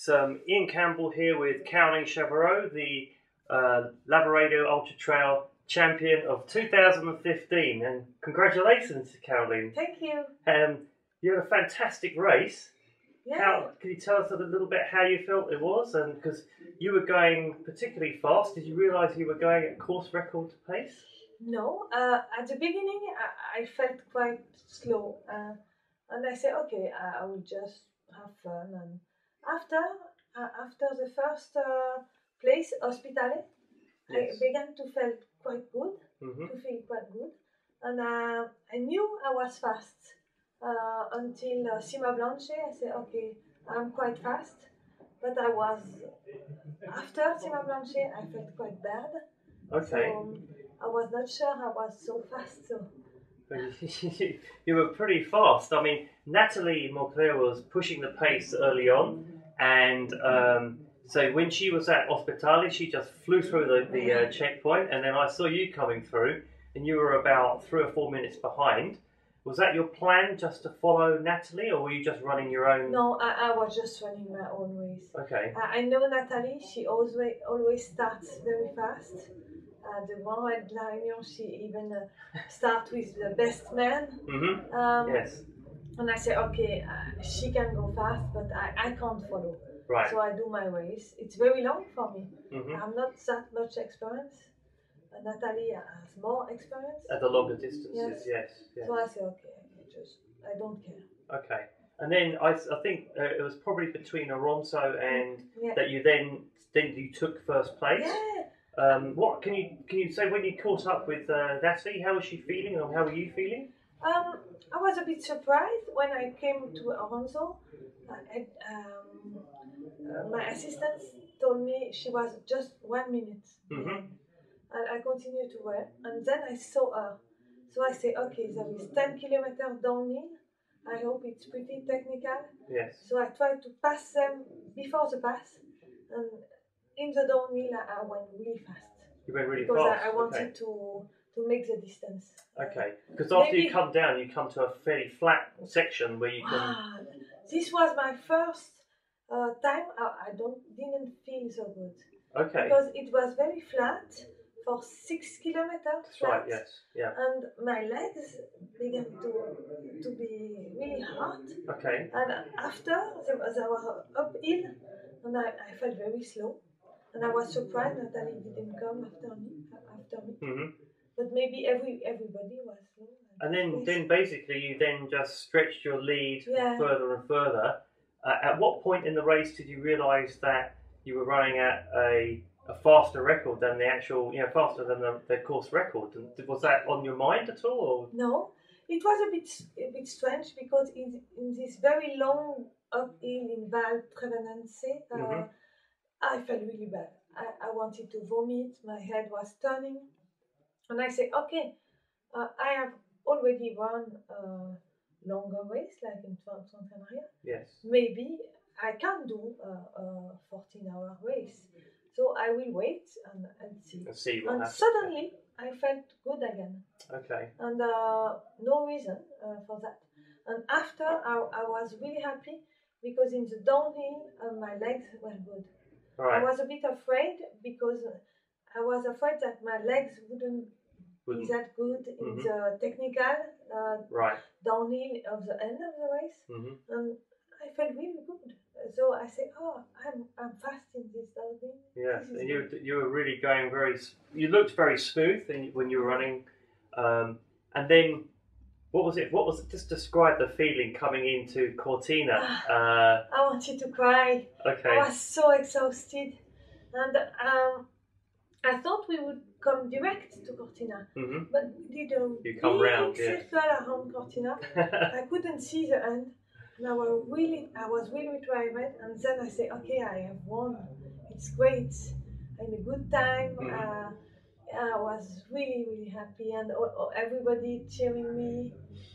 It's Ian Campbell here with Caroline Chaverot, the Lavaredo Ultra Trail champion of 2015. And congratulations, Caroline. Thank you. You had a fantastic race. Yeah. Can you tell us a little bit how you felt it was? And because you were going particularly fast, did you realise you were going at course record pace? No. At the beginning, I felt quite slow. And I said, okay, I will just have fun. And after the first place, Hospitale, Yes. I began to feel quite good. And I knew I was fast until Cima Blanche. I said, okay, I'm quite fast. But after Cima Blanche, I felt quite bad. Okay. So I was not sure I was so fast. So. You were pretty fast. I mean, Natalie Moncler was pushing the pace early on, and so when she was at Hospitale, she just flew through the checkpoint, and then I saw you coming through, and you were about 3 or 4 minutes behind. Was that your plan, just to follow Natalie, or were you just running your own? No, I was just running my own race. Okay. I know Natalie, she always starts very fast. The one at La Réunion, she even starts with the best man. Yes. And I say, okay, she can go fast, but I can't follow. Right. So I do my race. It's very long for me. Mm-hmm. I'm not that much experience. Natalie has more experience. At the longer distances, yes. So I say, okay, I don't care. Okay. And then I think it was probably between Alonso and that you then you took first place. Yeah. What can you say when you caught up with Natalie? How was she feeling, or how were you feeling? I was a bit surprised when I came to Alonso. My assistant told me she was just 1 minute behind. And I continued to run, and then I saw her. So I say, okay, there is 10 kilometers downhill. I hope it's pretty technical. Yes. So I tried to pass them before the pass, and in the downhill I went really fast. You went really because fast. I wanted to make the distance. Okay. Because after you come down, you come to a fairly flat section where you can. This was my first time. I didn't feel so good. Okay. Because it was very flat. For 6 kilometers. That's right, yes. Yeah. And my legs began to be really hot. Okay. And after, they were uphill, and I felt very slow. And I was surprised Natalie didn't come after me. But maybe everybody was slow. And then basically you then just stretched your lead further and further. At what point in the race did you realise that you were running at a faster record than the actual, faster than the course record? And was that on your mind at all? Or? No, it was a bit strange because in this very long uphill in Val Trevenance, I felt really bad. I wanted to vomit, my head was turning. And I said, okay, I have already run a longer race, like in Transcanaria. Yes. Maybe I can do a 14-hour race. So I will wait and see. What happens. Suddenly I felt good again. Okay. And no reason for that. And after I was really happy because in the downhill my legs were good. Right. I was a bit afraid because I was afraid that my legs wouldn't be that good in the technical downhill of the end of the race. And I felt really good. So I said, I'm fast in this downhill. Yes, and you were really going you looked very smooth when you were running. And then, what was it? Just describe the feeling coming into Cortina. I wanted to cry. Okay. I was so exhausted. And I thought we would come direct to Cortina. But we did a big circle around Cortina. I couldn't see the end. And I was really tired, and then I say, okay, I have won. It's great. I had a good time. I was really, really happy, and everybody cheering me.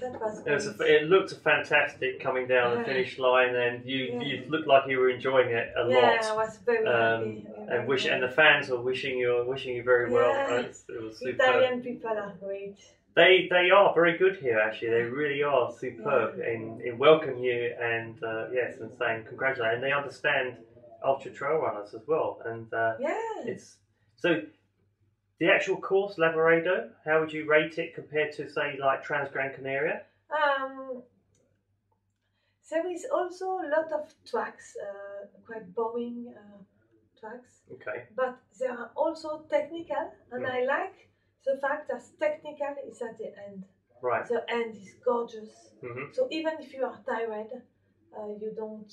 That was great. It looked fantastic coming down the finish line, and you looked like you were enjoying it a lot. Yeah, I was very happy. And the fans were wishing you very well. It was superb. Italian people are great. They are very good here, actually. They really are superb in welcoming you and and saying congratulations. And they understand ultra trail runners as well, and Yeah. it's so. The actual course, Lavaredo, how would you rate it compared to, say, like Transgran Canaria? There is also a lot of tracks, quite boring tracks. Okay. But they are also technical, and I like the fact that technical is at the end. Right. The end is gorgeous. So even if you are tired, you don't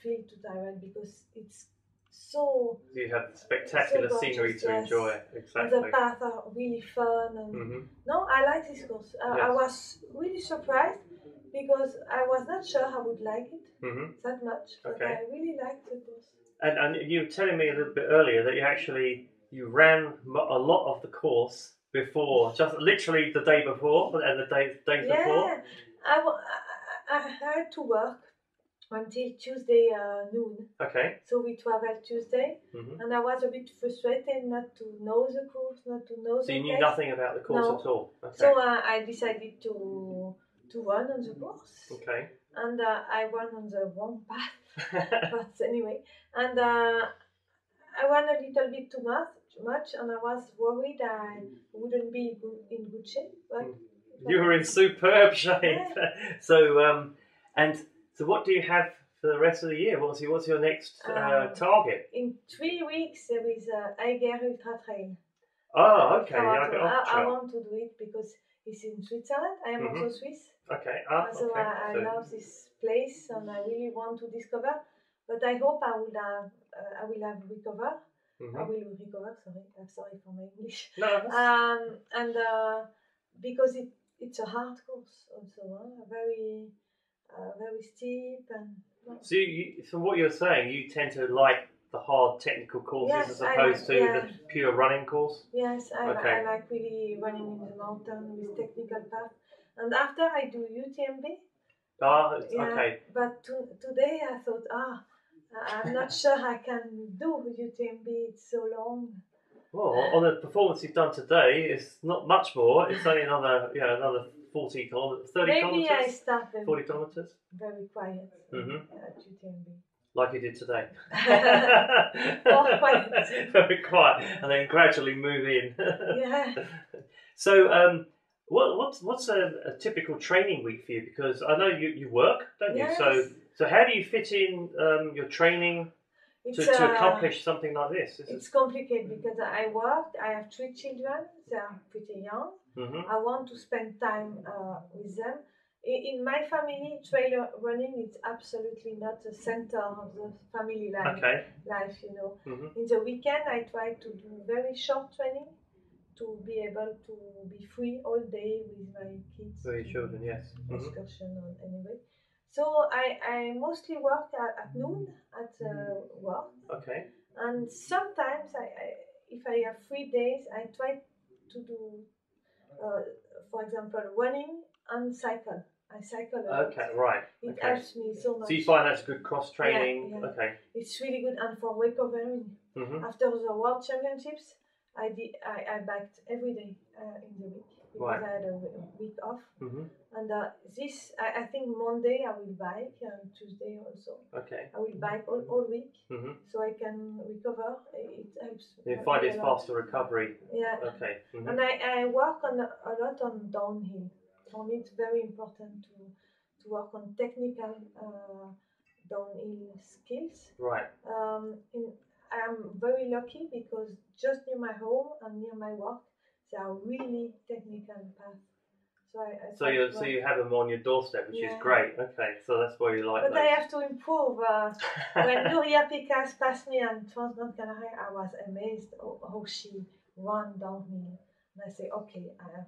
feel too tired because it's so. You have spectacular so scenery to enjoy. Exactly. And the paths are really fun. And no, I like this course. I was really surprised because I was not sure I would like it that much, but I really liked the course. And you were telling me a little bit earlier that you ran a lot of the course before, just literally the day before and the days before. Yeah, I had to work until Tuesday noon. Okay. So we traveled Tuesday, and I was a bit frustrated not to know the course, not to know. So you knew nothing about the course at all. Okay. So I decided to run on the course. Okay. And I ran on the wrong path. But anyway, and I ran a little bit too much, and I was worried I wouldn't be in good shape. But you were in superb shape. Yeah. So what do you have for the rest of the year? What's your next target? In 3 weeks there is a Lavaredo Ultra Trail. Oh, okay. I want to do it because it's in Switzerland. I am also Swiss. Okay. So I love this place and I really want to discover. But I hope I will have recovered. I will recover. Sorry, I'm sorry for my English. No. And because it's a hard course also, very steep and. So from what you're saying, you tend to like the hard technical courses as opposed to the pure running course? Yes, I like really running in the mountain with technical path. And after I do UTMB. Okay. But today I thought, I'm not sure I can do UTMB. It's so long. Well, on the performance you've done today, it's not much more. It's only another 40 kilometers, 30 kilometers. Maybe I start 40 kilometers. Very quiet at UTMB. Like you did today. More quiet. Very quiet, and then gradually move in. Yeah. So, what's a typical training week for you? Because I know you work, don't you? Yes. So how do you fit in your training to accomplish something like this? It's complicated because I work. I have 3 children. They are pretty young. I want to spend time with them. In my family, trail running is absolutely not the center of the family life. Life, you know. In the weekend, I try to do very short training to be able to be free all day with my kids. For your children, yes. Excursion anyway. So I mostly work at noon at work. Okay. And sometimes if I have 3 days, I try to do, for example, running and cycle. I cycle a lot. Okay, right. It helps me so much. So you find that's good cross training? Yeah. Okay. It's really good, and for recovering. After the World Championships, I biked every day in the week because I had a week off. And I think Monday I will bike and Tuesday also. Okay. I will bike all week so I can recover. It helps. You find it's faster recovery. Yeah. Okay. And I work a lot on downhill. For me, it's very important to work on technical downhill skills. Right. I am very lucky because just near my home and near my work, they are really technical paths. So you have them on your doorstep, which is great. Okay, so that's why you like. But I have to improve. When Nuria Picas passed me on Transgran Canaria, I was amazed how she ran downhill. And I say, okay, I have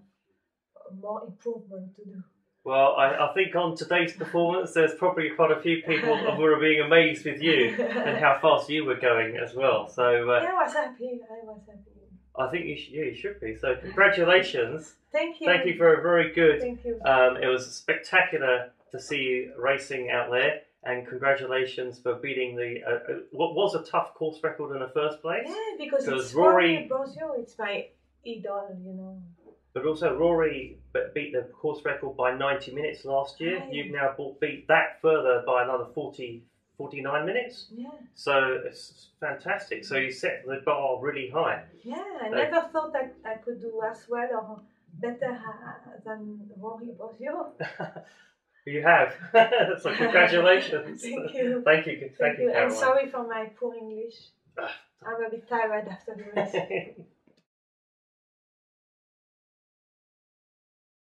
more improvement to do. Well, I think on today's performance, there's probably quite a few people who are being amazed with you and how fast you were going as well. So I was happy. I think you should be. So congratulations. Thank you. Thank you for a very good. Thank you. It was spectacular to see you racing out there, and congratulations for beating what was a tough course record in the first place. Yeah, because it's Rory Bozio. It's my idol, you know. But also Rory beat the course record by 90 minutes last year. You've now beat that further by another 40 49 minutes. Yeah. So it's fantastic. So you set the bar really high. Yeah, I never thought I could do as well or better than Rory Bozio. You have. So congratulations. Thank you. Thank you, Thank you. Caroline. And sorry for my poor English. I'm a bit tired after the race.